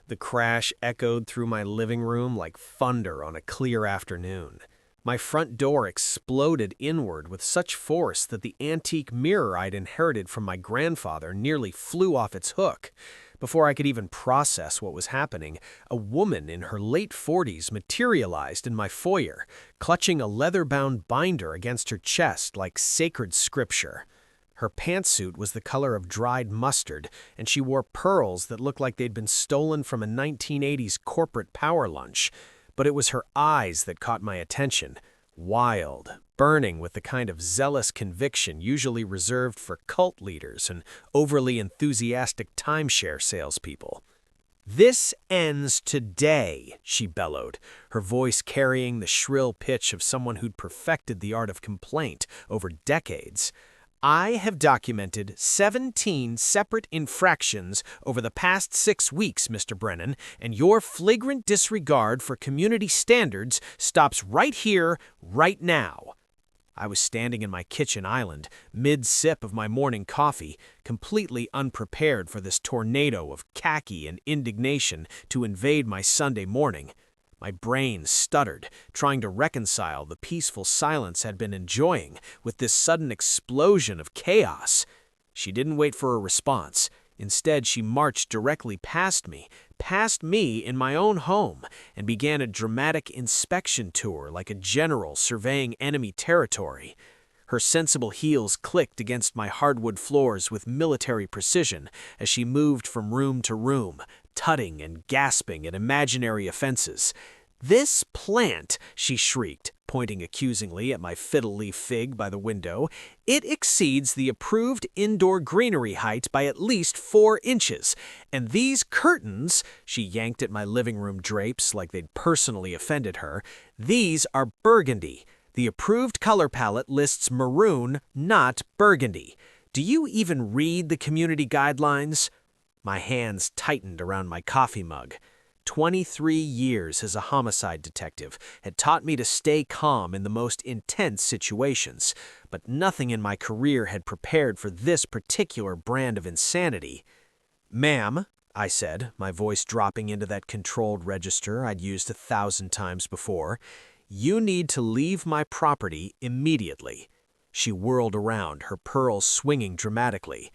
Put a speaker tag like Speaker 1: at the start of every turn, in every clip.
Speaker 1: The crash echoed through my living room like thunder on a clear afternoon. My front door exploded inward with such force that the antique mirror I'd inherited from my grandfather nearly flew off its hook. Before I could even process what was happening, a woman in her late 40s materialized in my foyer, clutching a leather-bound binder against her chest like sacred scripture. Her pantsuit was the color of dried mustard, and she wore pearls that looked like they'd been stolen from a 1980s corporate power lunch. But it was her eyes that caught my attention, wild, burning with the kind of zealous conviction usually reserved for cult leaders and overly enthusiastic timeshare salespeople. "This ends today," she bellowed, her voice carrying the shrill pitch of someone who'd perfected the art of complaint over decades. "I have documented 17 separate infractions over the past 6 weeks, Mr. Brennan, and your flagrant disregard for community standards stops right here, right now." I was standing in my kitchen island, mid-sip of my morning coffee, completely unprepared for this tornado of khaki and indignation to invade my Sunday morning. My brain stuttered, trying to reconcile the peaceful silence I'd been enjoying with this sudden explosion of chaos. She didn't wait for a response. Instead, she marched directly past me in my own home, and began a dramatic inspection tour like a general surveying enemy territory. Her sensible heels clicked against my hardwood floors with military precision as she moved from room to room, tutting and gasping at imaginary offenses. "This plant," she shrieked, pointing accusingly at my fiddle-leaf fig by the window, "it exceeds the approved indoor greenery height by at least 4 inches. And these curtains," she yanked at my living room drapes like they'd personally offended her, "these are burgundy. The approved color palette lists maroon, not burgundy. Do you even read the community guidelines?" My hands tightened around my coffee mug. 23 years as a homicide detective had taught me to stay calm in the most intense situations, but nothing in my career had prepared for this particular brand of insanity. "Ma'am," I said, my voice dropping into that controlled register I'd used 1,000 times before, "you need to leave my property immediately." She whirled around, her pearls swinging dramatically.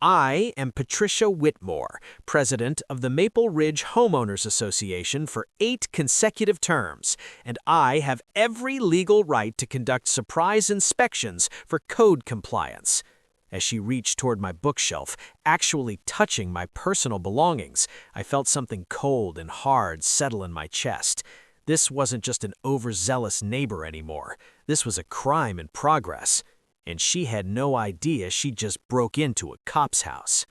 Speaker 1: "I am Patricia Whitmore, president of the Maple Ridge Homeowners Association for 8 consecutive terms, and I have every legal right to conduct surprise inspections for code compliance." As she reached toward my bookshelf, actually touching my personal belongings, I felt something cold and hard settle in my chest. This wasn't just an overzealous neighbor anymore. This was a crime in progress. And she had no idea she just broke into a cop's house.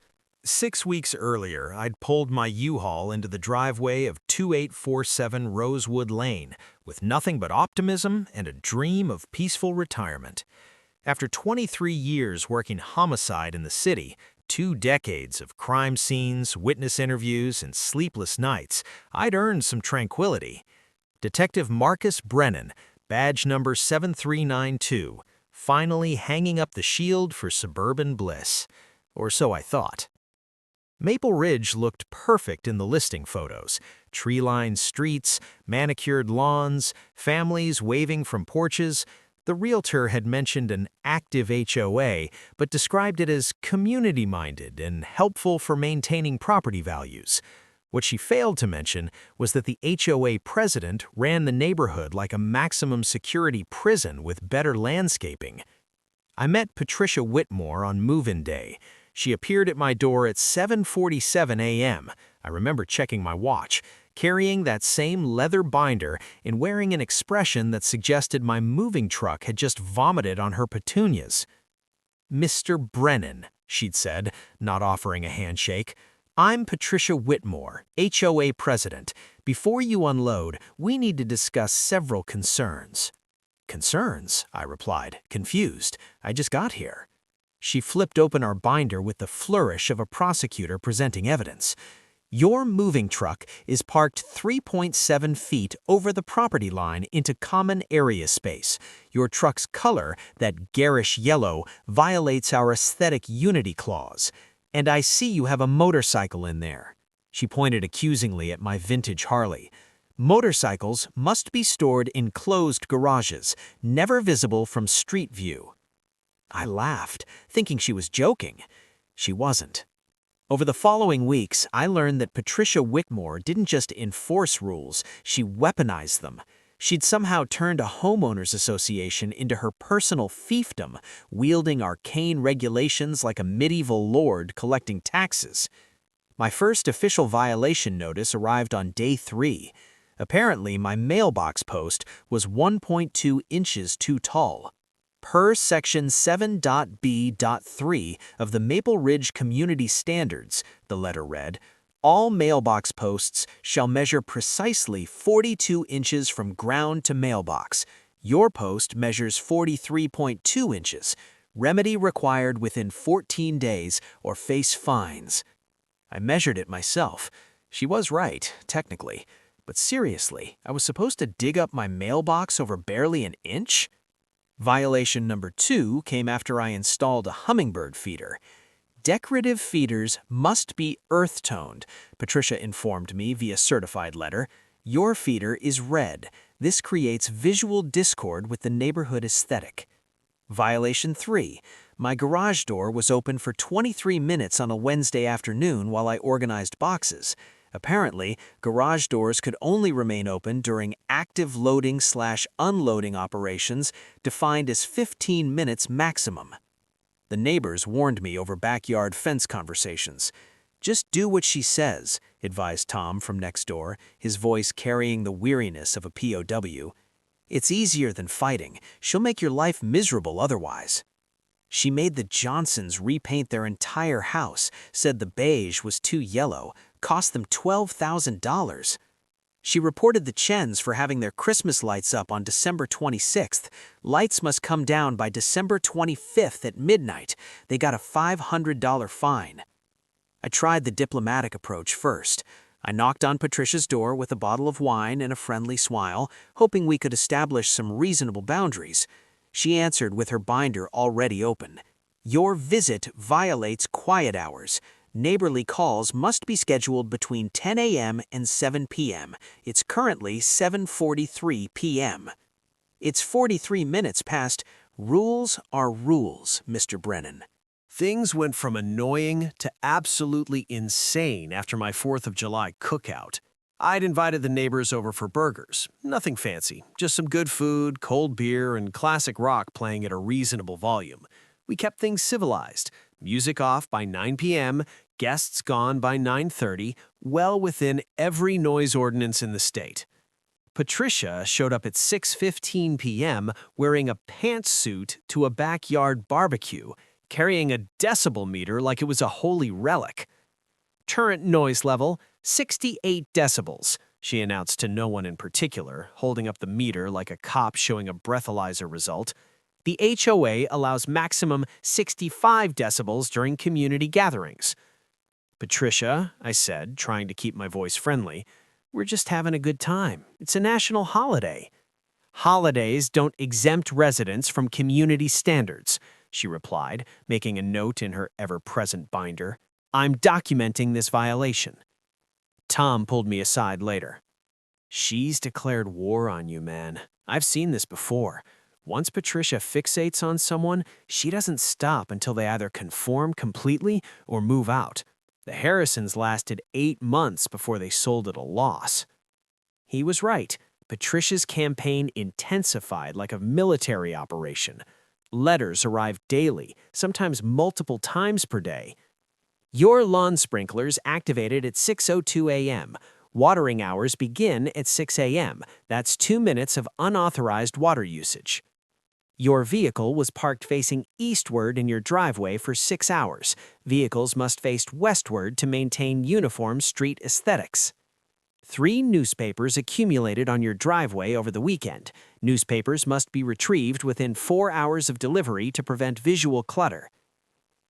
Speaker 1: 6 weeks earlier, I'd pulled my U-Haul into the driveway of 2847 Rosewood Lane with nothing but optimism and a dream of peaceful retirement. After 23 years working homicide in the city, 2 decades of crime scenes, witness interviews, and sleepless nights, I'd earned some tranquility. Detective Marcus Brennan, badge number 7392, finally hanging up the shield for suburban bliss. Or so I thought. Maple Ridge looked perfect in the listing photos. Tree-lined streets, manicured lawns, families waving from porches. The realtor had mentioned an active HOA, but described it as community-minded and helpful for maintaining property values. What she failed to mention was that the HOA president ran the neighborhood like a maximum security prison with better landscaping. I met Patricia Whitmore on move-in day. She appeared at my door at 7:47 a.m. I remember checking my watch, carrying that same leather binder and wearing an expression that suggested my moving truck had just vomited on her petunias. "Mr. Brennan," she'd said, not offering a handshake. "I'm Patricia Whitmore, HOA president. Before you unload, we need to discuss several concerns." "Concerns?" I replied, confused. "I just got here." She flipped open our binder with the flourish of a prosecutor presenting evidence. "Your moving truck is parked 3.7 feet over the property line into common area space. Your truck's color, that garish yellow, violates our aesthetic unity clause. And I see you have a motorcycle in there." She pointed accusingly at my vintage Harley. Motorcycles must be stored in closed garages, never visible from street view. I laughed, thinking she was joking. She wasn't. Over the following weeks, I learned that Patricia Whitmore didn't just enforce rules, she weaponized them. She'd somehow turned a homeowners association into her personal fiefdom, wielding arcane regulations like a medieval lord collecting taxes. My first official violation notice arrived on day 3. Apparently, my mailbox post was 1.2 inches too tall. Per Section 7.b.3 of the Maple Ridge Community Standards, the letter read, all mailbox posts shall measure precisely 42 inches from ground to mailbox. Your post measures 43.2 inches. Remedy required within 14 days or face fines. I measured it myself. She was right, technically. But seriously, I was supposed to dig up my mailbox over barely an inch? Violation number 2 came after I installed a hummingbird feeder. Decorative feeders must be earth-toned, Patricia informed me via certified letter. Your feeder is red. This creates visual discord with the neighborhood aesthetic. Violation 3. My garage door was open for 23 minutes on a Wednesday afternoon while I organized boxes. Apparently, garage doors could only remain open during active loading/unloading operations defined as 15 minutes maximum. The neighbors warned me over backyard fence conversations. Just do what she says, advised Tom from next door, his voice carrying the weariness of a POW. It's easier than fighting. She'll make your life miserable otherwise. She made the Johnsons repaint their entire house, said the beige was too yellow, cost them $12,000. She reported the Chens for having their Christmas lights up on December 26th. Lights must come down by December 25th at midnight. They got a $500 fine. I tried the diplomatic approach first. I knocked on Patricia's door with a bottle of wine and a friendly smile, hoping we could establish some reasonable boundaries. She answered with her binder already open. Your visit violates quiet hours. Neighborly calls must be scheduled between 10 a.m. and 7 p.m. It's currently 7:43 p.m. It's 43 minutes past. Rules are rules, Mr. Brennan. Things went from annoying to absolutely insane after my 4th of July cookout. I'd invited the neighbors over for burgers. Nothing fancy, just some good food, cold beer, and classic rock playing at a reasonable volume. We kept things civilized. Music off by 9 p.m., guests gone by 9:30, well within every noise ordinance in the state. Patricia showed up at 6:15 p.m. wearing a pantsuit to a backyard barbecue, carrying a decibel meter like it was a holy relic. Current noise level, 68 decibels, she announced to no one in particular, holding up the meter like a cop showing a breathalyzer result. The HOA allows maximum 65 decibels during community gatherings. Patricia, I said, trying to keep my voice friendly, we're just having a good time. It's a national holiday. Holidays don't exempt residents from community standards, she replied, making a note in her ever-present binder. I'm documenting this violation. Tom pulled me aside later. She's declared war on you, man. I've seen this before. Once Patricia fixates on someone, she doesn't stop until they either conform completely or move out. The Harrisons lasted 8 months before they sold at a loss. He was right. Patricia's campaign intensified like a military operation. Letters arrived daily, sometimes multiple times per day. Your lawn sprinklers activated at 6:02 a.m. Watering hours begin at 6 a.m. That's 2 minutes of unauthorized water usage. Your vehicle was parked facing eastward in your driveway for 6 hours. Vehicles must face westward to maintain uniform street aesthetics. 3 newspapers accumulated on your driveway over the weekend. Newspapers must be retrieved within 4 hours of delivery to prevent visual clutter.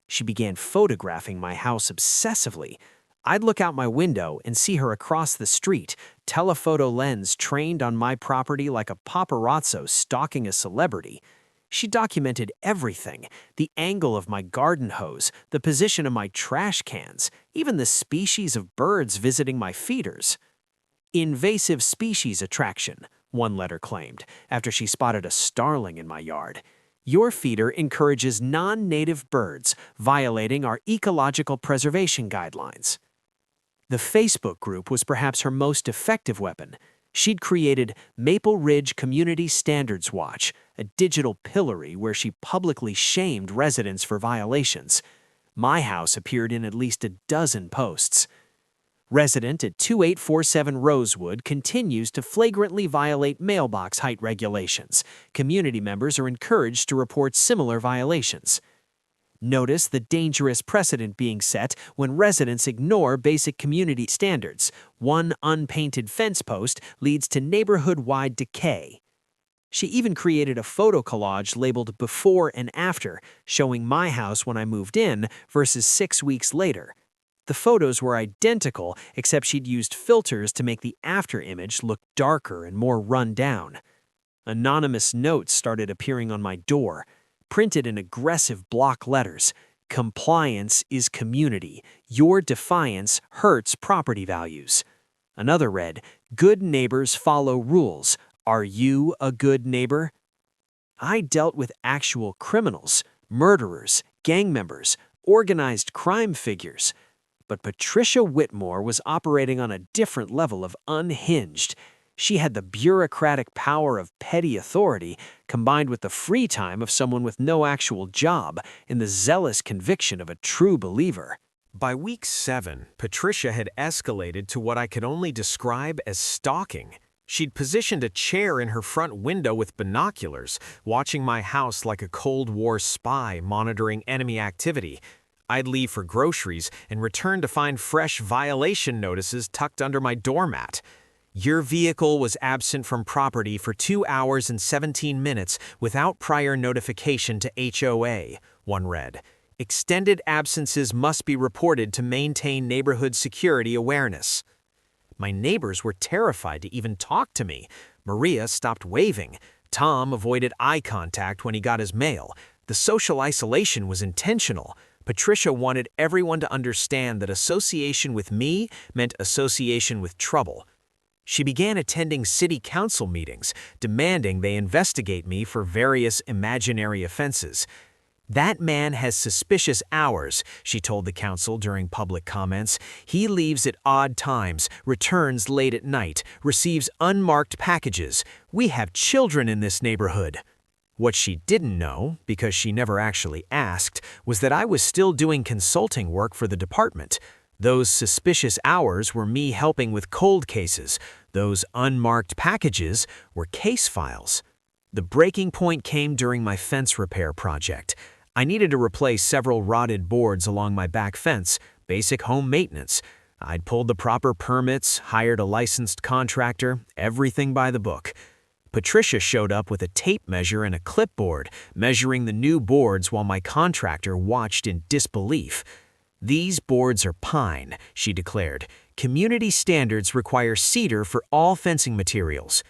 Speaker 1: She began photographing my house obsessively. I'd look out my window and see her across the street, telephoto lens trained on my property like a paparazzo stalking a celebrity. She documented everything: the angle of my garden hose, the position of my trash cans, even the species of birds visiting my feeders. Invasive species attraction, one letter claimed, after she spotted a starling in my yard. Your feeder encourages non-native birds, violating our ecological preservation guidelines. The Facebook group was perhaps her most effective weapon. She'd created Maple Ridge Community Standards Watch, a digital pillory where she publicly shamed residents for violations. My house appeared in at least a dozen posts. Resident at 2847 Rosewood continues to flagrantly violate mailbox height regulations. Community members are encouraged to report similar violations. Notice the dangerous precedent being set when residents ignore basic community standards. One unpainted fence post leads to neighborhood-wide decay. She even created a photo collage labeled before and after, showing my house when I moved in versus 6 weeks later. The photos were identical, except she'd used filters to make the after image look darker and more run down. Anonymous notes started appearing on my door, printed in aggressive block letters. Compliance is community. Your defiance hurts property values. Another read, good neighbors follow rules. Are you a good neighbor? I dealt with actual criminals, murderers, gang members, organized crime figures. But Patricia Whitmore was operating on a different level of unhinged. She had the bureaucratic power of petty authority combined with the free time of someone with no actual job and the zealous conviction of a true believer. By week 7, Patricia had escalated to what I could only describe as stalking. She'd positioned a chair in her front window with binoculars, watching my house like a Cold War spy monitoring enemy activity. I'd leave for groceries and return to find fresh violation notices tucked under my doormat. Your vehicle was absent from property for 2 hours and 17 minutes without prior notification to HOA, one read. Extended absences must be reported to maintain neighborhood security awareness. My neighbors were terrified to even talk to me. Maria stopped waving. Tom avoided eye contact when he got his mail. The social isolation was intentional. Patricia wanted everyone to understand that association with me meant association with trouble. She began attending city council meetings, demanding they investigate me for various imaginary offenses. That man has suspicious hours, she told the council during public comments. He leaves at odd times, returns late at night, receives unmarked packages. We have children in this neighborhood. What she didn't know, because she never actually asked, was that I was still doing consulting work for the department. Those suspicious hours were me helping with cold cases. Those unmarked packages were case files. The breaking point came during my fence repair project. I needed to replace several rotted boards along my back fence, basic home maintenance. I'd pulled the proper permits, hired a licensed contractor, everything by the book. Patricia showed up with a tape measure and a clipboard, measuring the new boards while my contractor watched in disbelief. These boards are pine, she declared. Community standards require cedar for all fencing materials.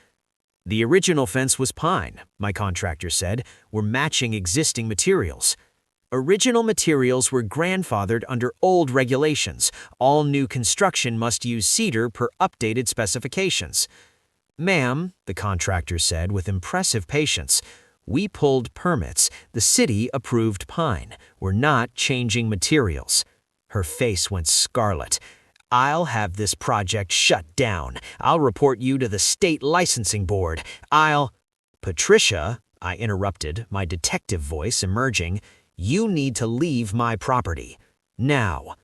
Speaker 1: The original fence was pine, my contractor said. We're matching existing materials. Original materials were grandfathered under old regulations. All new construction must use cedar per updated specifications. Ma'am, the contractor said with impressive patience, we pulled permits. The city approved pine. We're not changing materials. Her face went scarlet. I'll have this project shut down. I'll report you to the state licensing board. Patricia, I interrupted, my detective voice emerging, you need to leave my property. Now.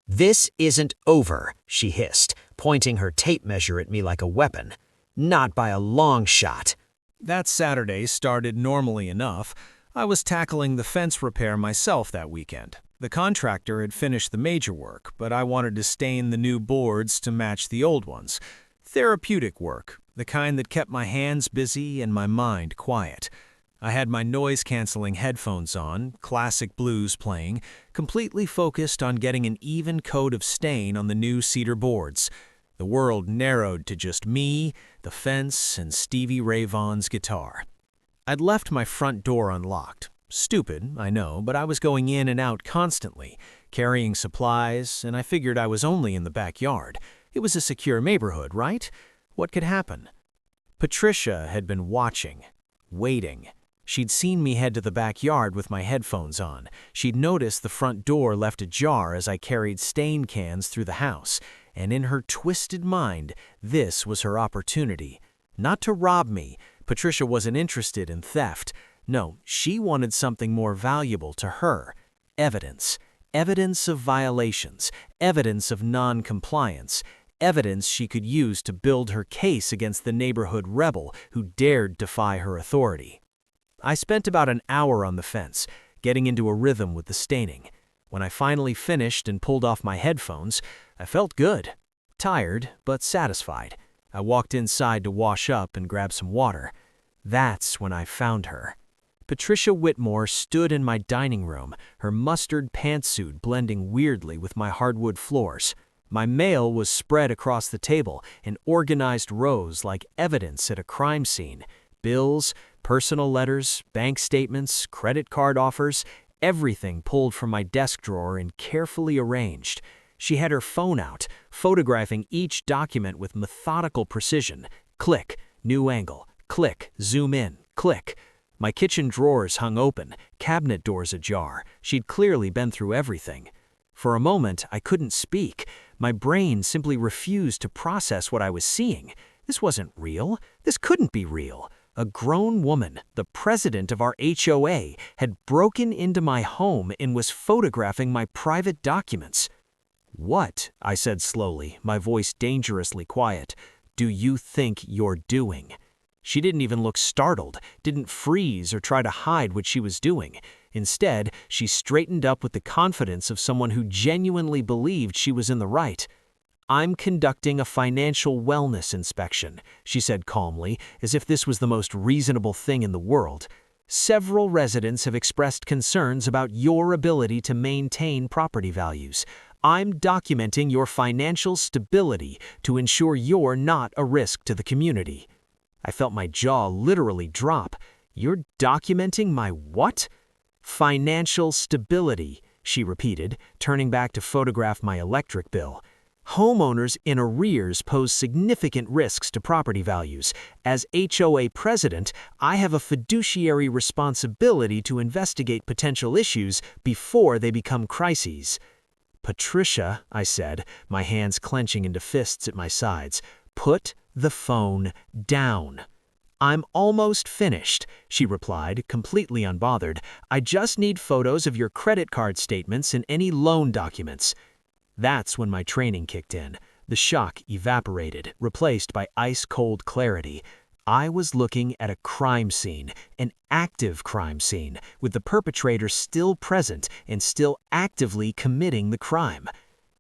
Speaker 1: This isn't over, she hissed, pointing her tape measure at me like a weapon. Not by a long shot. That Saturday started normally enough. I was tackling the fence repair myself that weekend. The contractor had finished the major work, but I wanted to stain the new boards to match the old ones. Therapeutic work, the kind that kept my hands busy and my mind quiet. I had my noise-canceling headphones on, classic blues playing, completely focused on getting an even coat of stain on the new cedar boards. The world narrowed to just me, the fence, and Stevie Ray Vaughan's guitar. I'd left my front door unlocked. Stupid, I know, but I was going in and out constantly, carrying supplies, and I figured I was only in the backyard. It was a secure neighborhood, right? What could happen? Patricia had been watching, waiting. She'd seen me head to the backyard with my headphones on. She'd noticed the front door left ajar as I carried stain cans through the house, and in her twisted mind, this was her opportunity. Not to rob me. Patricia wasn't interested in theft. No, she wanted something more valuable to her. Evidence. Evidence of violations. Evidence of non-compliance. Evidence she could use to build her case against the neighborhood rebel who dared defy her authority. I spent about an hour on the fence, getting into a rhythm with the staining. When I finally finished and pulled off my headphones, I felt good. Tired, but satisfied. I walked inside to wash up and grab some water. That's when I found her. Patricia Whitmore stood in my dining room, her mustard pantsuit blending weirdly with my hardwood floors. My mail was spread across the table in organized rows like evidence at a crime scene. Bills, personal letters, bank statements, credit card offers, everything pulled from my desk drawer and carefully arranged. She had her phone out, photographing each document with methodical precision. Click, new angle. Click, zoom in. Click. My kitchen drawers hung open, cabinet doors ajar. She'd clearly been through everything. For a moment, I couldn't speak. My brain simply refused to process what I was seeing. This wasn't real. This couldn't be real. A grown woman, the president of our HOA, had broken into my home and was photographing my private documents. "What?" I said slowly, my voice dangerously quiet. "Do you think you're doing?" She didn't even look startled, didn't freeze or try to hide what she was doing. Instead, she straightened up with the confidence of someone who genuinely believed she was in the right. "I'm conducting a financial wellness inspection," she said calmly, as if this was the most reasonable thing in the world. "Several residents have expressed concerns about your ability to maintain property values. I'm documenting your financial stability to ensure you're not a risk to the community." I felt my jaw literally drop. "You're documenting my what?" "Financial stability," she repeated, turning back to photograph my electric bill. "Homeowners in arrears pose significant risks to property values. As HOA president, I have a fiduciary responsibility to investigate potential issues before they become crises." "Patricia," I said, my hands clenching into fists at my sides, "put the phone down." "I'm almost finished," she replied, completely unbothered. "I just need photos of your credit card statements and any loan documents." That's when my training kicked in. The shock evaporated, replaced by ice-cold clarity. I was looking at a crime scene, an active crime scene, with the perpetrator still present and still actively committing the crime.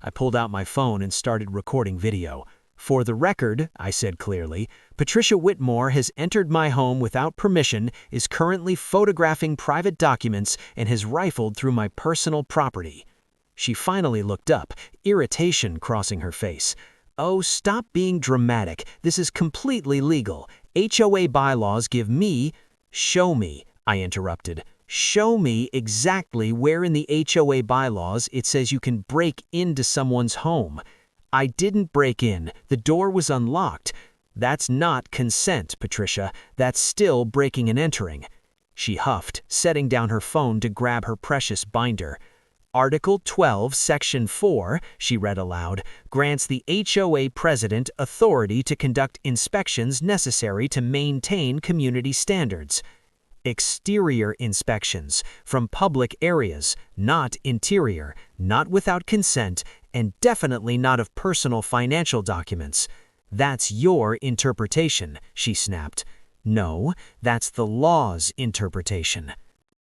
Speaker 1: I pulled out my phone and started recording video. "For the record," I said clearly, "Patricia Whitmore has entered my home without permission, is currently photographing private documents, and has rifled through my personal property." She finally looked up, irritation crossing her face. "Oh, stop being dramatic. This is completely legal. HOA bylaws give me—" "Show me," I interrupted. "Show me exactly where in the HOA bylaws it says you can break into someone's home." "I didn't break in. The door was unlocked." "That's not consent, Patricia. That's still breaking and entering." She huffed, setting down her phone to grab her precious binder. "Article 12, Section 4, she read aloud, grants the HOA president authority to conduct inspections necessary to maintain community standards. Exterior inspections from public areas, not interior, not without consent, and definitely not of personal financial documents. That's your interpretation," she snapped. "No, that's the law's interpretation."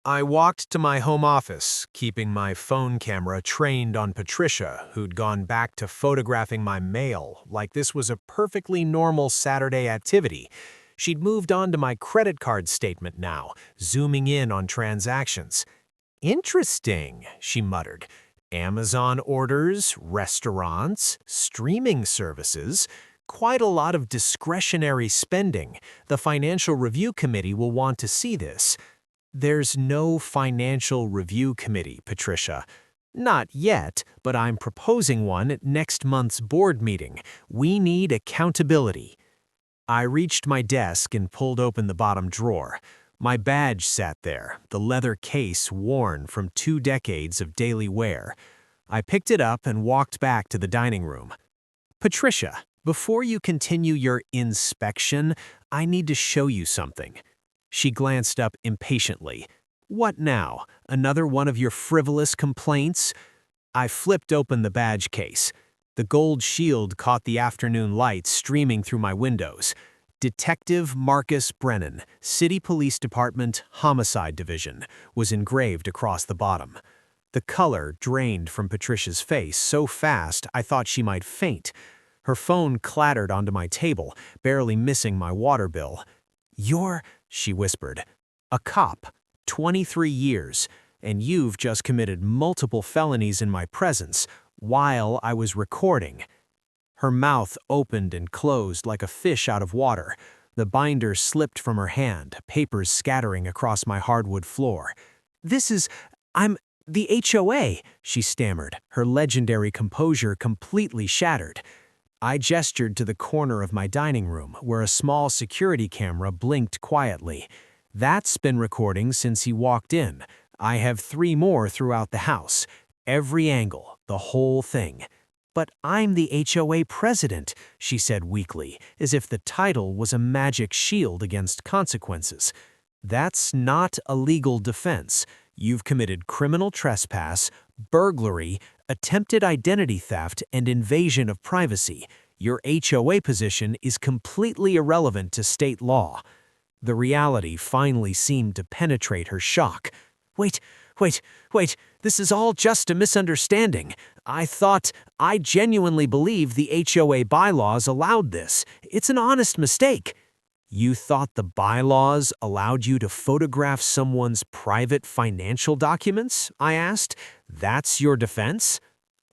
Speaker 1: I walked to my home office, keeping my phone camera trained on Patricia, who'd gone back to photographing my mail like this was a perfectly normal Saturday activity. She'd moved on to my credit card statement now, zooming in on transactions. "Interesting," she muttered. "Amazon orders, restaurants, streaming services. quite a lot of discretionary spending. The Financial Review Committee will want to see this." "There's no Financial Review Committee, Patricia." "Not yet, but I'm proposing one at next month's board meeting. We need accountability." I reached my desk and pulled open the bottom drawer. My badge sat there, the leather case worn from 2 decades of daily wear. I picked it up and walked back to the dining room. "Patricia, before you continue your inspection, I need to show you something." She glanced up impatiently. "What now? Another one of your frivolous complaints?" I flipped open the badge case. The gold shield caught the afternoon light streaming through my windows. "Detective Marcus Brennan, City Police Department, Homicide Division," was engraved across the bottom. The color drained from Patricia's face so fast I thought she might faint. Her phone clattered onto my table, barely missing my water bill. "You're," she whispered, "a cop, 23 years, and you've just committed multiple felonies in my presence while I was recording." Her mouth opened and closed like a fish out of water. The binder slipped from her hand, papers scattering across my hardwood floor. "I'm the HOA," she stammered, her legendary composure completely shattered. I gestured to the corner of my dining room, where a small security camera blinked quietly. "That's been recording since he walked in. I have 3 more throughout the house. Every angle, the whole thing." "But I'm the HOA president," she said weakly, as if the title was a magic shield against consequences. "That's not a legal defense. You've committed criminal trespass, burglary, attempted identity theft, and invasion of privacy. Your HOA position is completely irrelevant to state law." The reality finally seemed to penetrate her shock. Wait, this is all just a misunderstanding. I genuinely believe the HOA bylaws allowed this. It's an honest mistake." "You thought the bylaws allowed you to photograph someone's private financial documents?" I asked. "That's your defense?"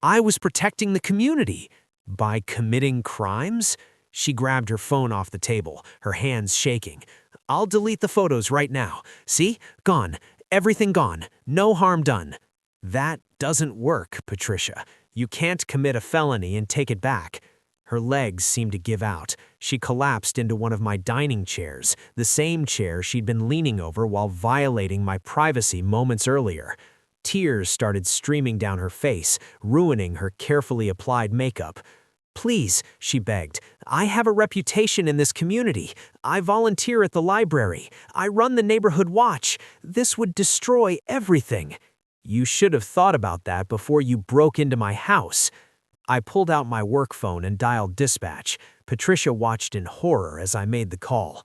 Speaker 1: "I was protecting the community." "By committing crimes?" She grabbed her phone off the table, her hands shaking. "I'll delete the photos right now. See? Gone. Everything gone. No harm done." "That doesn't work, Patricia. You can't commit a felony and take it back." Her legs seemed to give out. She collapsed into one of my dining chairs, the same chair she'd been leaning over while violating my privacy moments earlier. Tears started streaming down her face, ruining her carefully applied makeup. "Please," she begged, "I have a reputation in this community. I volunteer at the library. I run the neighborhood watch. This would destroy everything." "You should have thought about that before you broke into my house." I pulled out my work phone and dialed dispatch. Patricia watched in horror as I made the call.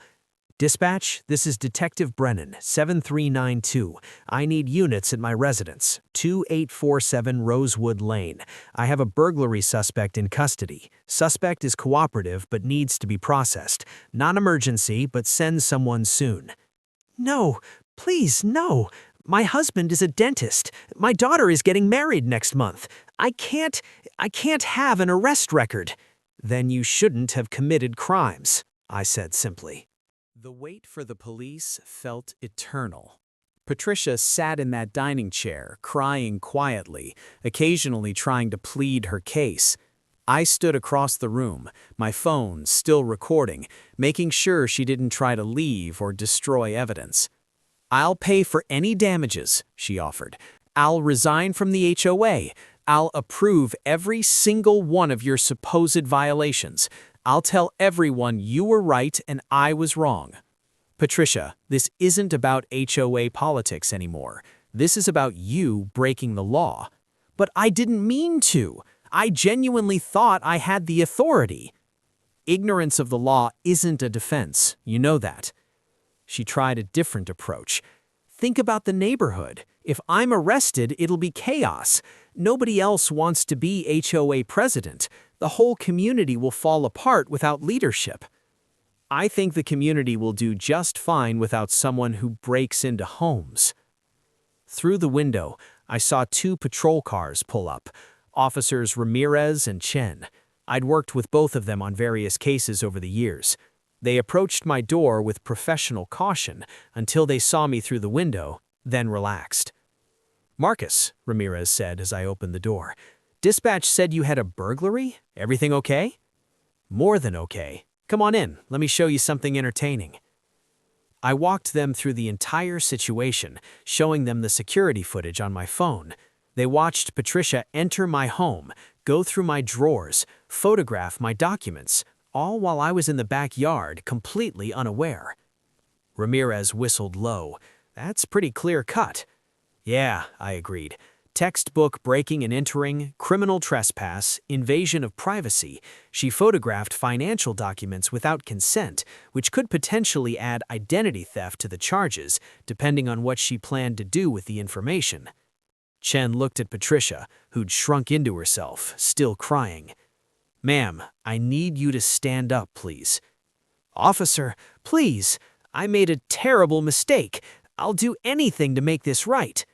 Speaker 1: "Dispatch, this is Detective Brennan, 7392. I need units at my residence, 2847 Rosewood Lane. I have a burglary suspect in custody. Suspect is cooperative but needs to be processed. Non-emergency, but send someone soon." "No, please, no. My husband is a dentist. My daughter is getting married next month. I can't have an arrest record." "Then you shouldn't have committed crimes," I said simply. The wait for the police felt eternal. Patricia sat in that dining chair, crying quietly, occasionally trying to plead her case. I stood across the room, my phone still recording, making sure she didn't try to leave or destroy evidence. "I'll pay for any damages," she offered. "I'll resign from the HOA. I'll approve every single one of your supposed violations. I'll tell everyone you were right and I was wrong." "Patricia, this isn't about HOA politics anymore. This is about you breaking the law." "But I didn't mean to. I genuinely thought I had the authority." "Ignorance of the law isn't a defense. You know that." She tried a different approach. "Think about the neighborhood. If I'm arrested, it'll be chaos. Nobody else wants to be HOA president. The whole community will fall apart without leadership." "I think the community will do just fine without someone who breaks into homes." Through the window, I saw 2 patrol cars pull up, Officers Ramirez and Chen. I'd worked with both of them on various cases over the years. They approached my door with professional caution until they saw me through the window, then relaxed. "Marcus," Ramirez said as I opened the door, "dispatch said you had a burglary? Everything okay?" "More than okay. Come on in, let me show you something entertaining." I walked them through the entire situation, showing them the security footage on my phone. They watched Patricia enter my home, go through my drawers, photograph my documents, all while I was in the backyard, completely unaware. Ramirez whistled low. "That's pretty clear-cut." "Yeah," I agreed. "Textbook breaking and entering, criminal trespass, invasion of privacy." She photographed financial documents without consent, which could potentially add identity theft to the charges, depending on what she planned to do with the information. Chen looked at Patricia, who'd shrunk into herself, still crying. "Ma'am, I need you to stand up, please." "Officer, please. I made a terrible mistake. I'll do anything to make this right."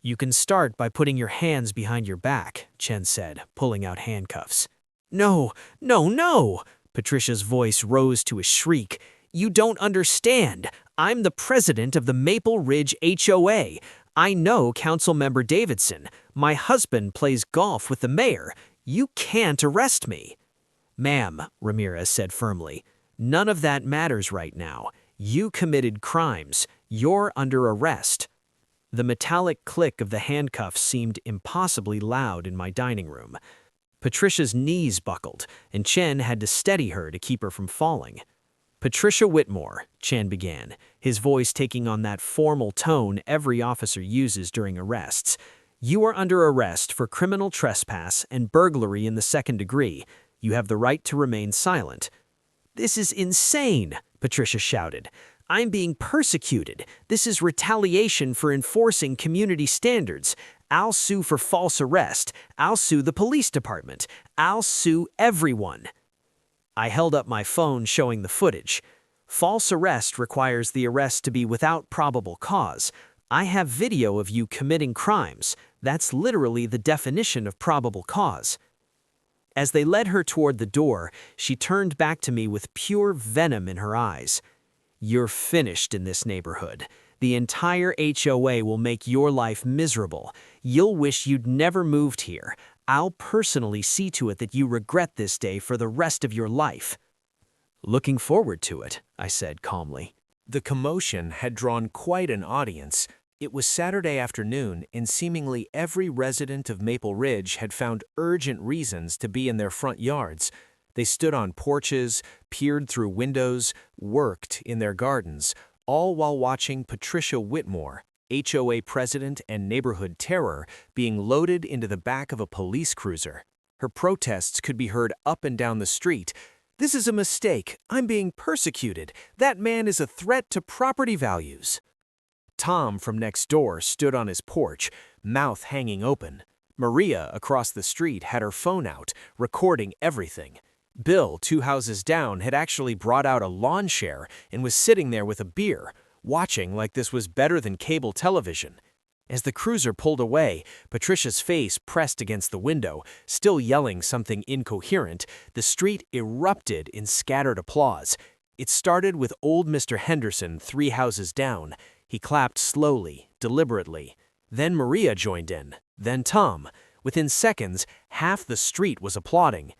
Speaker 1: "You can start by putting your hands behind your back," Chen said, pulling out handcuffs. "No, no, no!" Patricia's voice rose to a shriek. "You don't understand. I'm the president of the Maple Ridge HOA. I know Councilmember Davidson. My husband plays golf with the mayor. You can't arrest me." "Ma'am," Ramirez said firmly, "none of that matters right now. You committed crimes. You're under arrest." The metallic click of the handcuffs seemed impossibly loud in my dining room. Patricia's knees buckled, and Chen had to steady her to keep her from falling. "Patricia Whitmore," Chen began, his voice taking on that formal tone every officer uses during arrests. "You are under arrest for criminal trespass and burglary in the second degree. You have the right to remain silent." "This is insane," Patricia shouted. "I'm being persecuted. This is retaliation for enforcing community standards. I'll sue for false arrest. I'll sue the police department. I'll sue everyone." I held up my phone showing the footage. False arrest requires the arrest to be without probable cause. I have video of you committing crimes. That's literally the definition of probable cause. As they led her toward the door, she turned back to me with pure venom in her eyes. "You're finished in this neighborhood. The entire HOA will make your life miserable. You'll wish you'd never moved here. I'll personally see to it that you regret this day for the rest of your life." "Looking forward to it," I said calmly. The commotion had drawn quite an audience. It was Saturday afternoon, and seemingly every resident of Maple Ridge had found urgent reasons to be in their front yards. They stood on porches, peered through windows, worked in their gardens, all while watching Patricia Whitmore, HOA president and neighborhood terror, being loaded into the back of a police cruiser. Her protests could be heard up and down the street. "This is a mistake. I'm being persecuted. That man is a threat to property values." Tom from next door stood on his porch, mouth hanging open. Maria across the street had her phone out, recording everything. Bill, 2 houses down, had actually brought out a lawn chair and was sitting there with a beer, watching like this was better than cable television. As the cruiser pulled away, Patricia's face pressed against the window, still yelling something incoherent, the street erupted in scattered applause. It started with old Mr. Henderson 3 houses down. He clapped slowly, deliberately. Then Maria joined in, then Tom. Within seconds, half the street was applauding.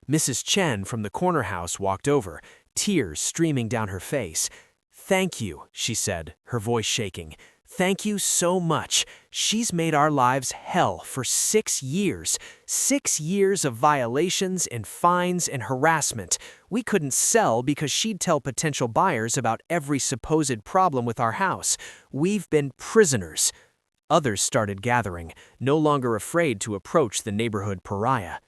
Speaker 1: Mrs. Chen from the corner house walked over, tears streaming down her face. "Thank you," she said, her voice shaking. "Thank you so much. She's made our lives hell for 6 years. 6 years of violations and fines and harassment. We couldn't sell because she'd tell potential buyers about every supposed problem with our house. We've been prisoners." Others started gathering, no longer afraid to approach the neighborhood pariah.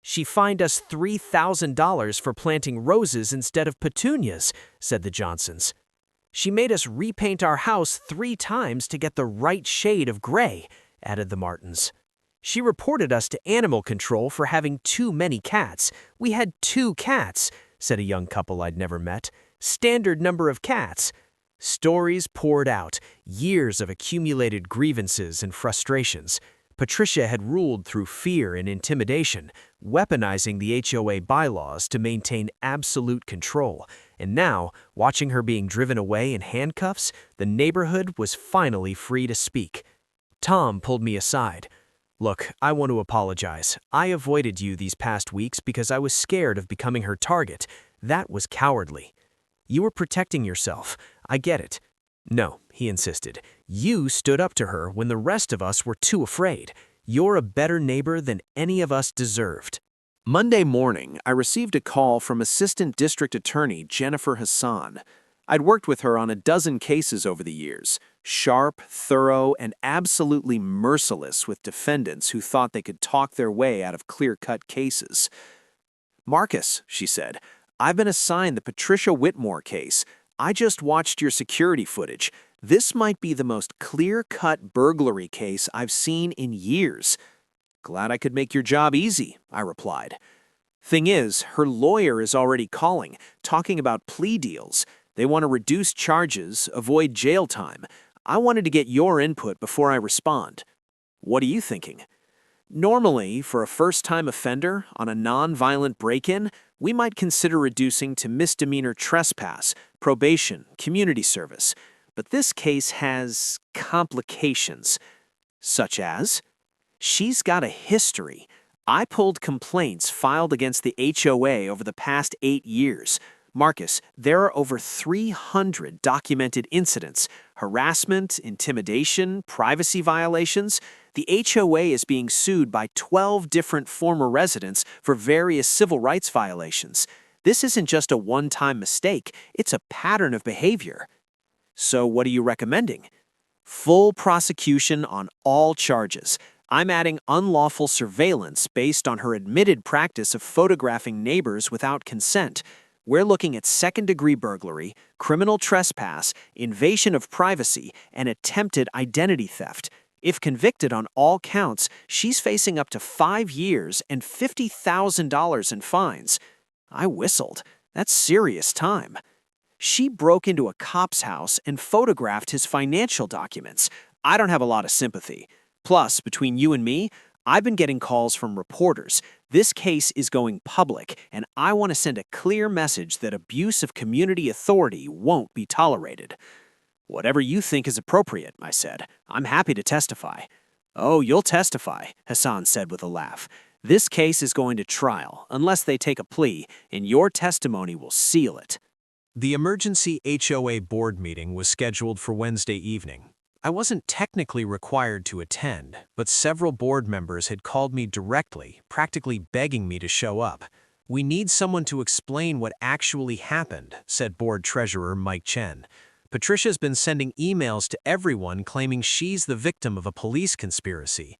Speaker 1: "She fined us $3,000 for planting roses instead of petunias," said the Johnsons. "She made us repaint our house 3 times to get the right shade of gray," added the Martins. "She reported us to animal control for having too many cats. We had 2 cats," said a young couple I'd never met. "Standard number of cats." Stories poured out, years of accumulated grievances and frustrations. Patricia had ruled through fear and intimidation. weaponizing the HOA bylaws to maintain absolute control. And now, watching her being driven away in handcuffs, the neighborhood was finally free to speak. Tom pulled me aside. "Look, I want to apologize. I avoided you these past weeks because I was scared of becoming her target. That was cowardly. You were protecting yourself. I get it." "No," he insisted. "You stood up to her when the rest of us were too afraid. You're a better neighbor than any of us deserved." Monday morning, I received a call from Assistant District Attorney Jennifer Hassan. I'd worked with her on a dozen cases over the years, sharp, thorough, and absolutely merciless with defendants who thought they could talk their way out of clear-cut cases. "Marcus," she said, "I've been assigned the Patricia Whitmore case. I just watched your security footage. This might be the most clear-cut burglary case I've seen in years." "Glad I could make your job easy," I replied. "Thing is, her lawyer is already calling, talking about plea deals. They want to reduce charges, avoid jail time. I wanted to get your input before I respond. What are you thinking?" "Normally, for a first-time offender on a non-violent break-in, we might consider reducing to misdemeanor trespass, probation, community service. But this case has complications." "Such as?" "She's got a history. I pulled complaints filed against the HOA over the past 8 years. Marcus, there are over 300 documented incidents, harassment, intimidation, privacy violations. The HOA is being sued by 12 different former residents for various civil rights violations. This isn't just a one-time mistake, it's a pattern of behavior." "So what are you recommending?" "Full prosecution on all charges. I'm adding unlawful surveillance based on her admitted practice of photographing neighbors without consent. We're looking at second-degree burglary, criminal trespass, invasion of privacy, and attempted identity theft. If convicted on all counts, she's facing up to 5 years and $50,000 in fines." I whistled. "That's serious time." "She broke into a cop's house and photographed his financial documents. I don't have a lot of sympathy. Plus, between you and me, I've been getting calls from reporters. This case is going public, and I want to send a clear message that abuse of community authority won't be tolerated." "Whatever you think is appropriate," I said. "I'm happy to testify." "Oh, you'll testify," Hassan said with a laugh. "This case is going to trial, unless they take a plea, and your testimony will seal it." The emergency HOA board meeting was scheduled for Wednesday evening. I wasn't technically required to attend, but several board members had called me directly, practically begging me to show up. "We need someone to explain what actually happened," said board treasurer Mike Chen. "Patricia's been sending emails to everyone claiming she's the victim of a police conspiracy."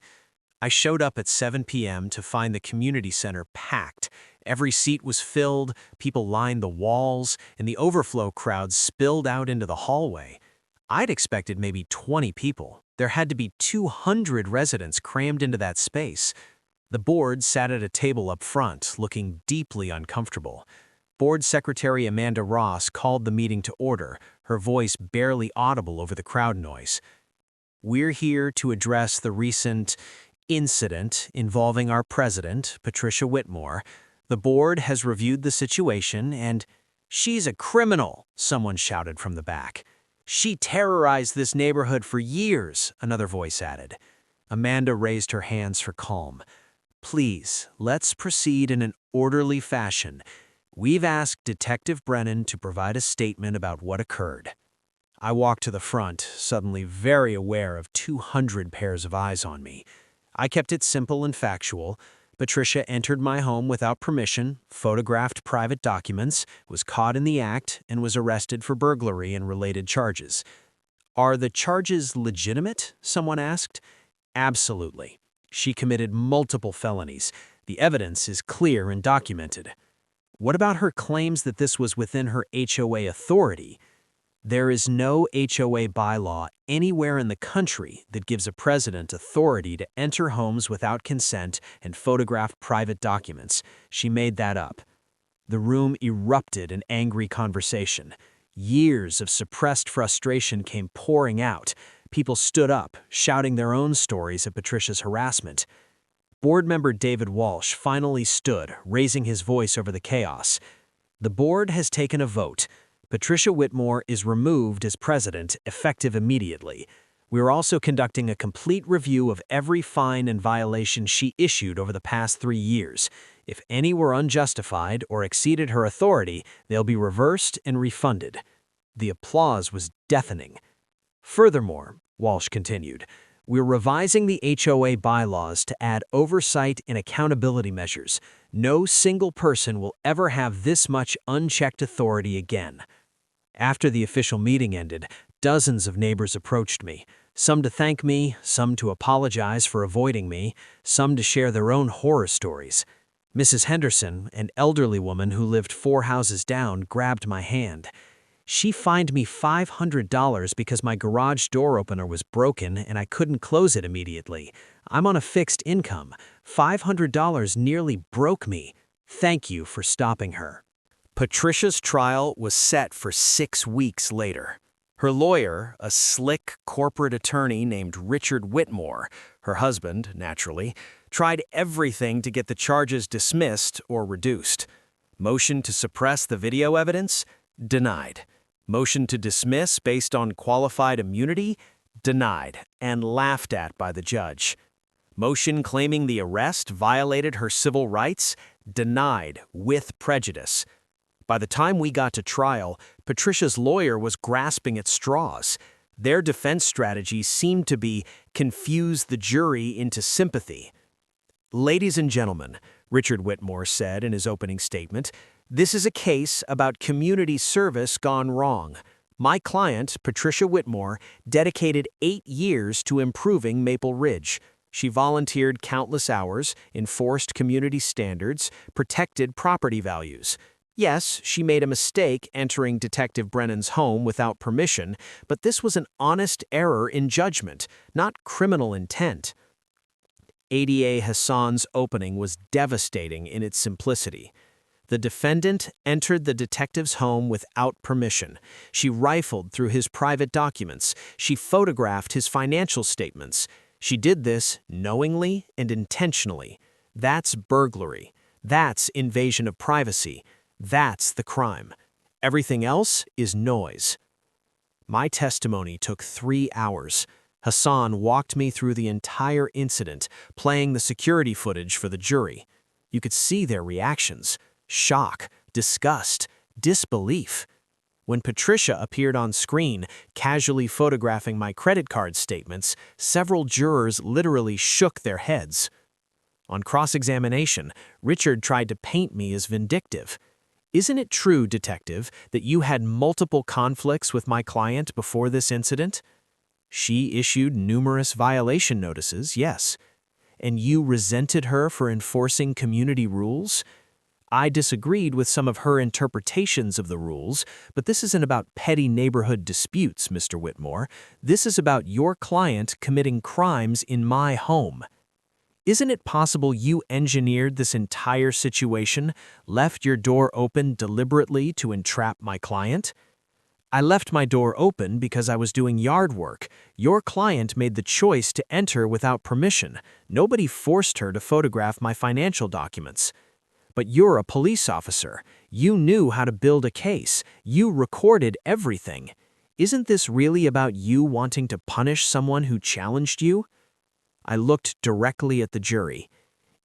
Speaker 1: I showed up at 7 p.m. to find the community center packed. Every seat was filled, people lined the walls, and the overflow crowd spilled out into the hallway. I'd expected maybe 20 people. There had to be 200 residents crammed into that space. The board sat at a table up front, looking deeply uncomfortable. Board Secretary Amanda Ross called the meeting to order, her voice barely audible over the crowd noise. "We're here to address the recent incident involving our president, Patricia Whitmore. The board has reviewed the situation and—" "She's a criminal," someone shouted from the back. "She terrorized this neighborhood for years," another voice added. Amanda raised her hands for calm. "Please, let's proceed in an orderly fashion. We've asked Detective Brennan to provide a statement about what occurred." I walked to the front, suddenly very aware of 200 pairs of eyes on me. I kept it simple and factual. Patricia entered my home without permission, photographed private documents, was caught in the act, and was arrested for burglary and related charges. "Are the charges legitimate?" someone asked. "Absolutely. She committed multiple felonies. The evidence is clear and documented." "What about her claims that this was within her HOA authority?" "There is no HOA bylaw anywhere in the country that gives a president authority to enter homes without consent and photograph private documents. She made that up." The room erupted in angry conversation. Years of suppressed frustration came pouring out. People stood up, shouting their own stories of Patricia's harassment. Board member David Walsh finally stood, raising his voice over the chaos. The board has taken a vote. Patricia Whitmore is removed as president, effective immediately. We are also conducting a complete review of every fine and violation she issued over the past 3 years. If any were unjustified or exceeded her authority, they'll be reversed and refunded. The applause was deafening. Furthermore, Walsh continued, we're revising the HOA bylaws to add oversight and accountability measures. No single person will ever have this much unchecked authority again. After the official meeting ended, dozens of neighbors approached me, some to thank me, some to apologize for avoiding me, some to share their own horror stories. Mrs. Henderson, an elderly woman who lived 4 houses down, grabbed my hand. She fined me $500 because my garage door opener was broken and I couldn't close it immediately. I'm on a fixed income. $500 nearly broke me. Thank you for stopping her. Patricia's trial was set for 6 weeks later. Her lawyer, a slick corporate attorney named Richard Whitmore, her husband, naturally, tried everything to get the charges dismissed or reduced. Motion to suppress the video evidence? Denied. Motion to dismiss based on qualified immunity? Denied and laughed at by the judge. Motion claiming the arrest violated her civil rights? Denied with prejudice. By the time we got to trial, Patricia's lawyer was grasping at straws. Their defense strategy seemed to be confuse the jury into sympathy. Ladies and gentlemen, Richard Whitmore said in his opening statement, this is a case about community service gone wrong. My client, Patricia Whitmore, dedicated 8 years to improving Maple Ridge. She volunteered countless hours, enforced community standards, protected property values. Yes, she made a mistake entering Detective Brennan's home without permission, but this was an honest error in judgment, not criminal intent. ADA Hassan's opening was devastating in its simplicity. The defendant entered the detective's home without permission. She rifled through his private documents. She photographed his financial statements. She did this knowingly and intentionally. That's burglary. That's invasion of privacy. That's the crime. Everything else is noise. My testimony took 3 hours. Hassan walked me through the entire incident, playing the security footage for the jury. You could see their reactions. Shock, disgust, disbelief. When Patricia appeared on screen, casually photographing my credit card statements, several jurors literally shook their heads. On cross-examination, Richard tried to paint me as vindictive. Isn't it true, detective, that you had multiple conflicts with my client before this incident? She issued numerous violation notices, yes. And you resented her for enforcing community rules? I disagreed with some of her interpretations of the rules, but this isn't about petty neighborhood disputes, Mr. Whitmore. This is about your client committing crimes in my home. Isn't it possible you engineered this entire situation, left your door open deliberately to entrap my client? I left my door open because I was doing yard work. Your client made the choice to enter without permission. Nobody forced her to photograph my financial documents. But you're a police officer. You knew how to build a case. You recorded everything. Isn't this really about you wanting to punish someone who challenged you? I looked directly at the jury.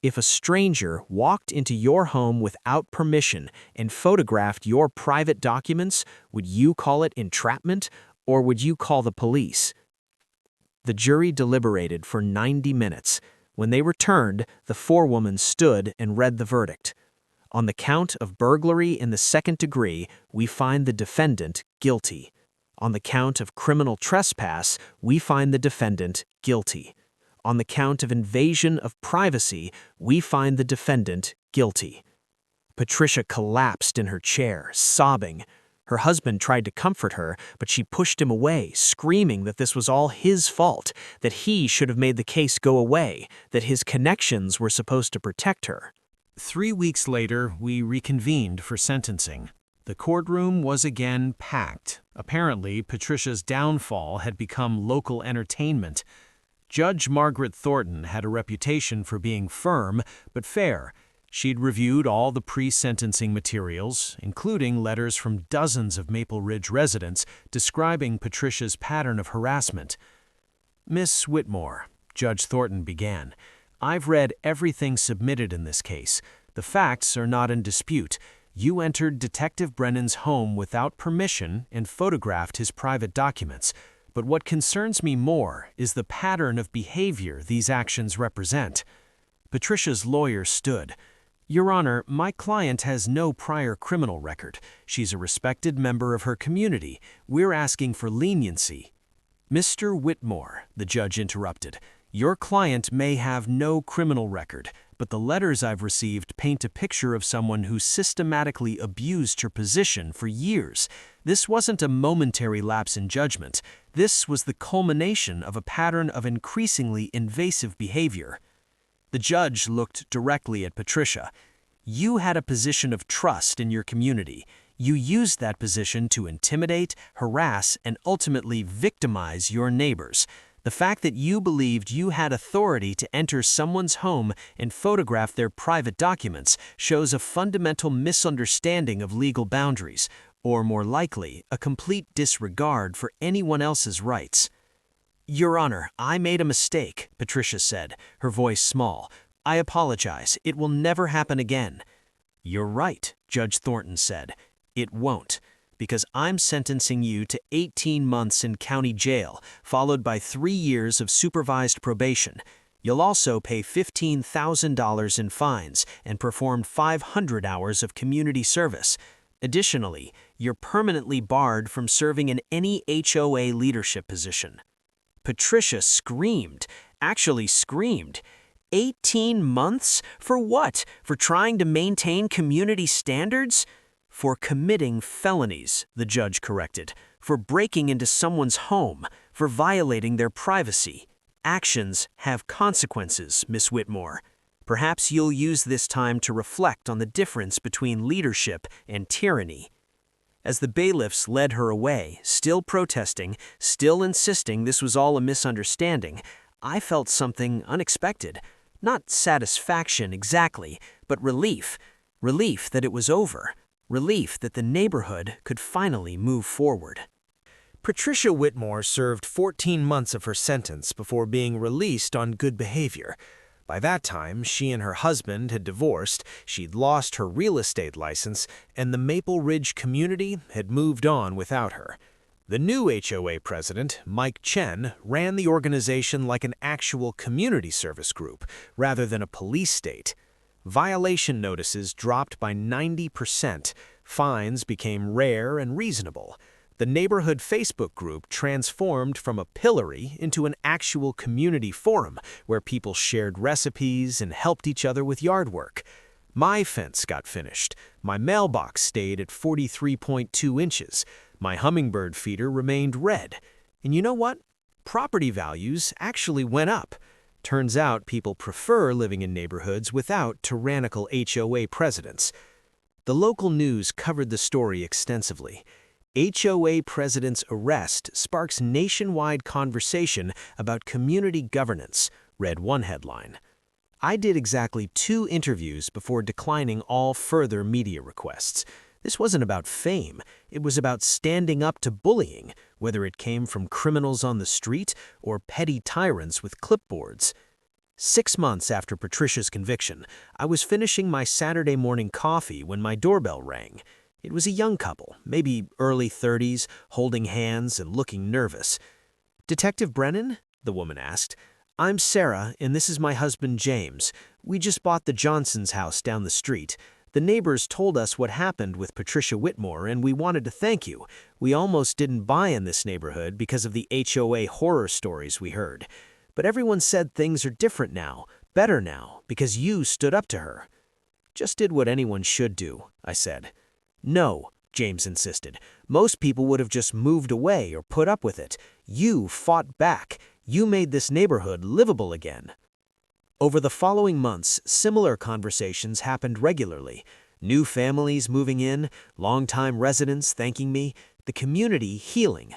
Speaker 1: If a stranger walked into your home without permission and photographed your private documents, would you call it entrapment, or would you call the police? The jury deliberated for 90 minutes. When they returned, the forewoman stood and read the verdict. On the count of burglary in the 2nd degree, we find the defendant guilty. On the count of criminal trespass, we find the defendant guilty. On the count of invasion of privacy, we find the defendant guilty. Patricia collapsed in her chair, sobbing. Her husband tried to comfort her, but she pushed him away, screaming that this was all his fault, that he should have made the case go away, that his connections were supposed to protect her. 3 weeks later, we reconvened for sentencing. The courtroom was again packed. Apparently, Patricia's downfall had become local entertainment. Judge Margaret Thornton had a reputation for being firm but fair. She'd reviewed all the pre-sentencing materials, including letters from dozens of Maple Ridge residents describing Patricia's pattern of harassment. "Miss Whitmore," Judge Thornton began, "I've read everything submitted in this case. The facts are not in dispute. You entered Detective Brennan's home without permission and photographed his private documents. But what concerns me more is the pattern of behavior these actions represent." Patricia's lawyer stood. "Your Honor, my client has no prior criminal record. She's a respected member of her community. We're asking for leniency." "Mr. Whitmore," the judge interrupted, "your client may have no criminal record, but the letters I've received paint a picture of someone who systematically abused her position for years. This wasn't a momentary lapse in judgment. This was the culmination of a pattern of increasingly invasive behavior." The judge looked directly at Patricia. "You had a position of trust in your community. You used that position to intimidate, harass, and ultimately victimize your neighbors. The fact that you believed you had authority to enter someone's home and photograph their private documents shows a fundamental misunderstanding of legal boundaries, or more likely, a complete disregard for anyone else's rights." "Your Honor, I made a mistake," Patricia said, her voice small. "I apologize. It will never happen again." "You're right," Judge Thornton said. "It won't. Because I'm sentencing you to 18 months in county jail, followed by 3 years of supervised probation. You'll also pay $15,000 in fines and perform 500 hours of community service. Additionally, you're permanently barred from serving in any HOA leadership position." Patricia screamed, actually screamed. 18 months? For what? For trying to maintain community standards? "For committing felonies," the judge corrected. "For breaking into someone's home. For violating their privacy. Actions have consequences, Miss Whitmore. Perhaps you'll use this time to reflect on the difference between leadership and tyranny." As the bailiffs led her away, still protesting, still insisting this was all a misunderstanding, I felt something unexpected. Not satisfaction exactly, but relief. Relief that it was over. Relief that the neighborhood could finally move forward. Patricia Whitmore served 14 months of her sentence before being released on good behavior. By that time, she and her husband had divorced, she'd lost her real estate license, and the Maple Ridge community had moved on without her. The new HOA president, Mike Chen, ran the organization like an actual community service group, rather than a police state. Violation notices dropped by 90%, fines became rare and reasonable. The neighborhood Facebook group transformed from a pillory into an actual community forum where people shared recipes and helped each other with yard work. My fence got finished. My mailbox stayed at 43.2 inches. My hummingbird feeder remained red. And you know what? Property values actually went up. Turns out people prefer living in neighborhoods without tyrannical HOA presidents. The local news covered the story extensively. HOA president's arrest sparks nationwide conversation about community governance, read one headline. I did exactly 2 interviews before declining all further media requests. This wasn't about fame. It was about standing up to bullying, whether it came from criminals on the street or petty tyrants with clipboards. 6 months after Patricia's conviction, I was finishing my Saturday morning coffee when my doorbell rang. It was a young couple, maybe early 30s, holding hands and looking nervous. "Detective Brennan?" the woman asked. "I'm Sarah, and this is my husband James. We just bought the Johnson's house down the street. The neighbors told us what happened with Patricia Whitmore, and we wanted to thank you. We almost didn't buy in this neighborhood because of the HOA horror stories we heard. But everyone said things are different now, better now, because you stood up to her." "Just did what anyone should do," I said. "No," James insisted. "Most people would have just moved away or put up with it. You fought back. You made this neighborhood livable again." Over the following months, similar conversations happened regularly. New families moving in, longtime residents thanking me, the community healing.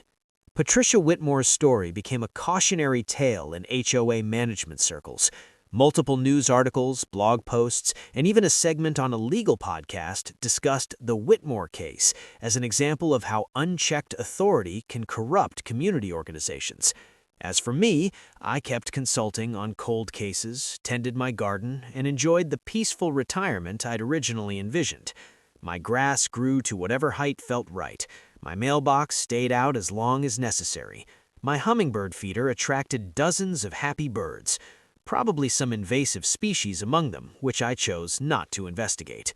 Speaker 1: Patricia Whitmore's story became a cautionary tale in HOA management circles. Multiple news articles, blog posts, and even a segment on a legal podcast discussed the Whitmore case as an example of how unchecked authority can corrupt community organizations. As for me, I kept consulting on cold cases, tended my garden, and enjoyed the peaceful retirement I'd originally envisioned. My grass grew to whatever height felt right. My mailbox stayed out as long as necessary. My hummingbird feeder attracted dozens of happy birds, probably some invasive species among them, which I chose not to investigate.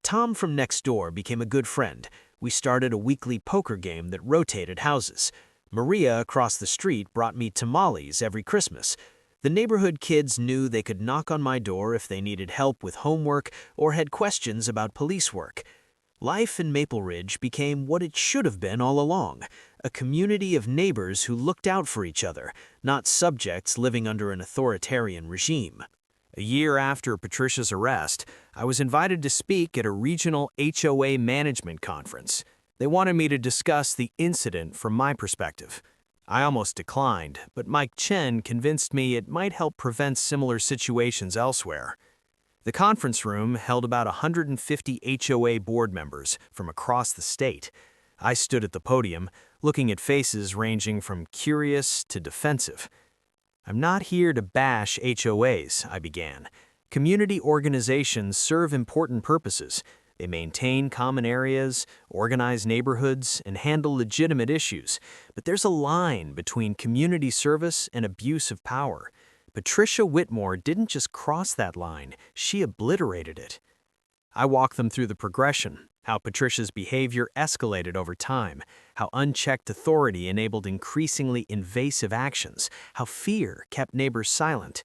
Speaker 1: Tom from next door became a good friend. We started a weekly poker game that rotated houses. Maria across the street brought me tamales every Christmas. The neighborhood kids knew they could knock on my door if they needed help with homework or had questions about police work. Life in Maple Ridge became what it should have been all along, a community of neighbors who looked out for each other, not subjects living under an authoritarian regime. A year after Patricia's arrest, I was invited to speak at a regional HOA management conference. They wanted me to discuss the incident from my perspective. I almost declined, but Mike Chen convinced me it might help prevent similar situations elsewhere. The conference room held about 150 HOA board members from across the state. I stood at the podium, looking at faces ranging from curious to defensive. "I'm not here to bash HOAs," I began. "Community organizations serve important purposes. They maintain common areas, organize neighborhoods, and handle legitimate issues. But there's a line between community service and abuse of power. Patricia Whitmore didn't just cross that line, she obliterated it." I walked them through the progression, how Patricia's behavior escalated over time, how unchecked authority enabled increasingly invasive actions, how fear kept neighbors silent.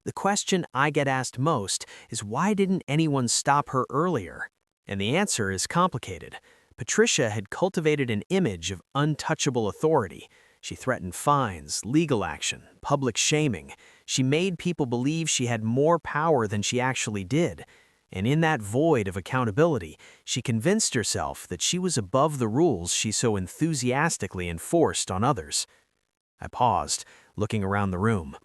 Speaker 1: The question I get asked most is, why didn't anyone stop her earlier? And the answer is complicated. Patricia had cultivated an image of untouchable authority. She threatened fines, legal action, public shaming. She made people believe she had more power than she actually did. And in that void of accountability, she convinced herself that she was above the rules she so enthusiastically enforced on others. I paused, looking around the room.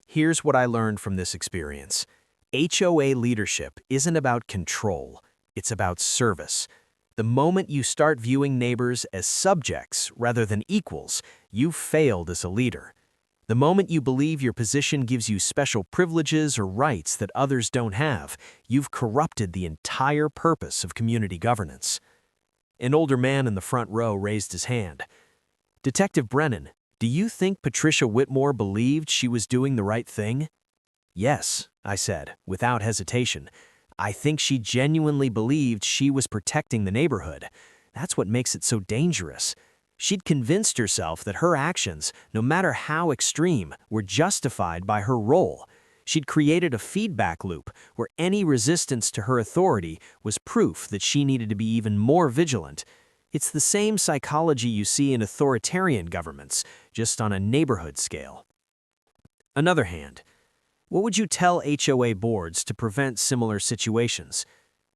Speaker 1: Here's what I learned from this experience. HOA leadership isn't about control, it's about service. The moment you start viewing neighbors as subjects rather than equals, you've failed as a leader. The moment you believe your position gives you special privileges or rights that others don't have, you've corrupted the entire purpose of community governance. An older man in the front row raised his hand. "Detective Brennan, do you think Patricia Whitmore believed she was doing the right thing?" "Yes," I said, without hesitation. "I think she genuinely believed she was protecting the neighborhood. That's what makes it so dangerous. She'd convinced herself that her actions, no matter how extreme, were justified by her role. She'd created a feedback loop where any resistance to her authority was proof that she needed to be even more vigilant. It's the same psychology you see in authoritarian governments, just on a neighborhood scale." Another hand. "What would you tell HOA boards to prevent similar situations?"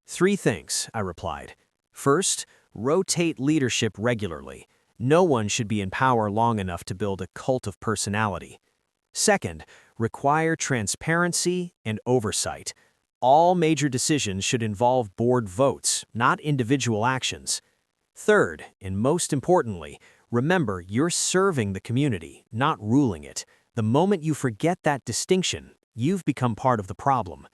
Speaker 1: "3 things," I replied. "First, rotate leadership regularly. No one should be in power long enough to build a cult of personality. Second, require transparency and oversight. All major decisions should involve board votes, not individual actions. Third, and most importantly, remember you're serving the community, not ruling it. The moment you forget that distinction, you've become part of the problem."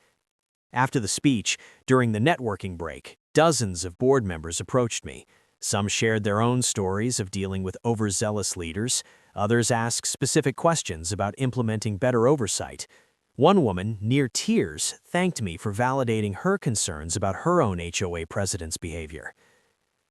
Speaker 1: After the speech, during the networking break, dozens of board members approached me. Some shared their own stories of dealing with overzealous leaders. Others asked specific questions about implementing better oversight. One woman, near tears, thanked me for validating her concerns about her own HOA president's behavior.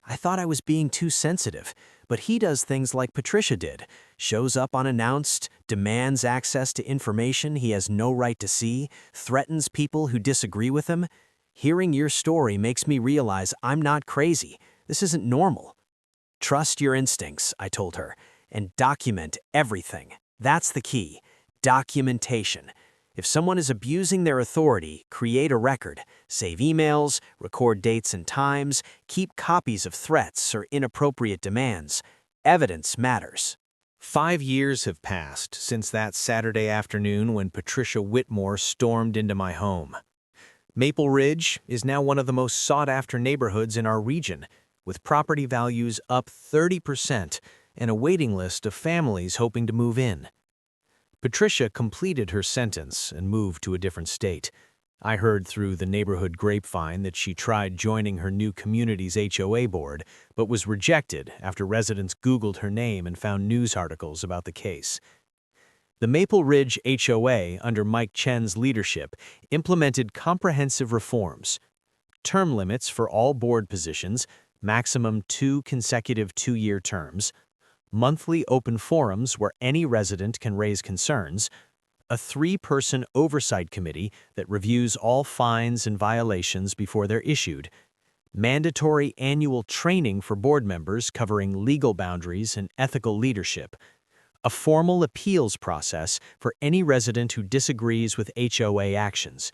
Speaker 1: "I thought I was being too sensitive, but he does things like Patricia did, shows up unannounced, demands access to information he has no right to see, threatens people who disagree with him. Hearing your story makes me realize I'm not crazy. This isn't normal." "Trust your instincts," I told her, "and document everything. That's the key. Documentation. If someone is abusing their authority, create a record. Save emails, record dates and times, keep copies of threats or inappropriate demands. Evidence matters. 5 years have passed since that Saturday afternoon when Patricia Whitmore stormed into my home. Maple Ridge is now one of the most sought-after neighborhoods in our region, with property values up 30% and a waiting list of families hoping to move in. Patricia completed her sentence and moved to a different state. I heard through the neighborhood grapevine that she tried joining her new community's HOA board, but was rejected after residents Googled her name and found news articles about the case. The Maple Ridge HOA, under Mike Chen's leadership, implemented comprehensive reforms: term limits for all board positions, maximum 2 consecutive 2-year terms, monthly open forums where any resident can raise concerns, a 3-person oversight committee that reviews all fines and violations before they're issued, mandatory annual training for board members covering legal boundaries and ethical leadership, a formal appeals process for any resident who disagrees with HOA actions,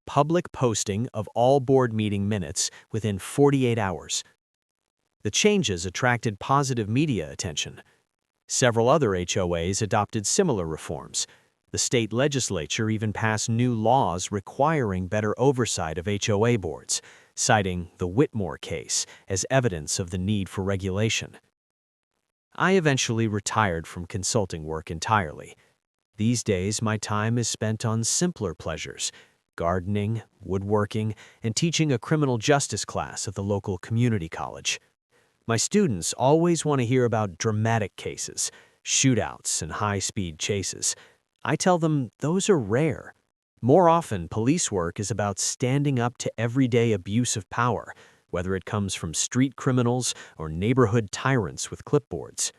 Speaker 1: public posting of all board meeting minutes within 48 hours. The changes attracted positive media attention. Several other HOAs adopted similar reforms. The state legislature even passed new laws requiring better oversight of HOA boards, citing the Whitmore case as evidence of the need for regulation. I eventually retired from consulting work entirely. These days, my time is spent on simpler pleasures: gardening, woodworking, and teaching a criminal justice class at the local community college. My students always want to hear about dramatic cases, shootouts, and high-speed chases. I tell them those are rare. More often, police work is about standing up to everyday abuse of power, whether it comes from street criminals or neighborhood tyrants with clipboards.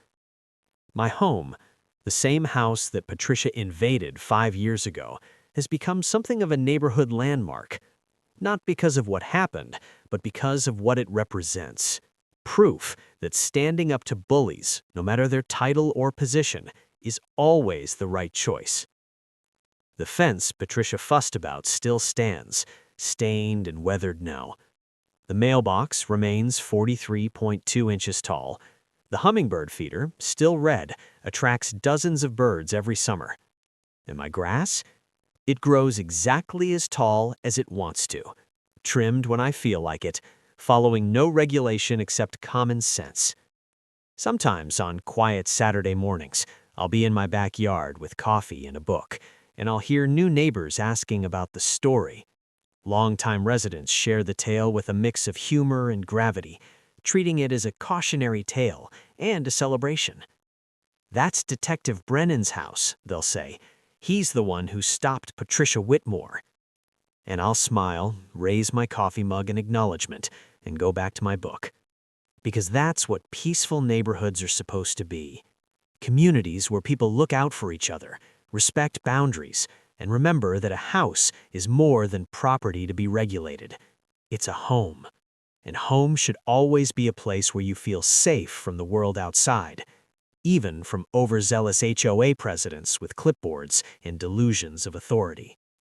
Speaker 1: My home, the same house that Patricia invaded 5 years ago, has become something of a neighborhood landmark. Not because of what happened, but because of what it represents. Proof that standing up to bullies, no matter their title or position, is always the right choice. The fence Patricia fussed about still stands, stained and weathered now. The mailbox remains 43.2 inches tall. The hummingbird feeder, still red, attracts dozens of birds every summer. And my grass? It grows exactly as tall as it wants to, trimmed when I feel like it, following no regulation except common sense. Sometimes on quiet Saturday mornings, I'll be in my backyard with coffee and a book, and I'll hear new neighbors asking about the story. Longtime residents share the tale with a mix of humor and gravity, treating it as a cautionary tale and a celebration. "That's Detective Brennan's house," they'll say. "He's the one who stopped Patricia Whitmore." And I'll smile, raise my coffee mug in acknowledgement, and go back to my book. Because that's what peaceful neighborhoods are supposed to be. Communities where people look out for each other, respect boundaries, and remember that a house is more than property to be regulated. It's a home. And home should always be a place where you feel safe from the world outside, even from overzealous HOA presidents with clipboards and delusions of authority.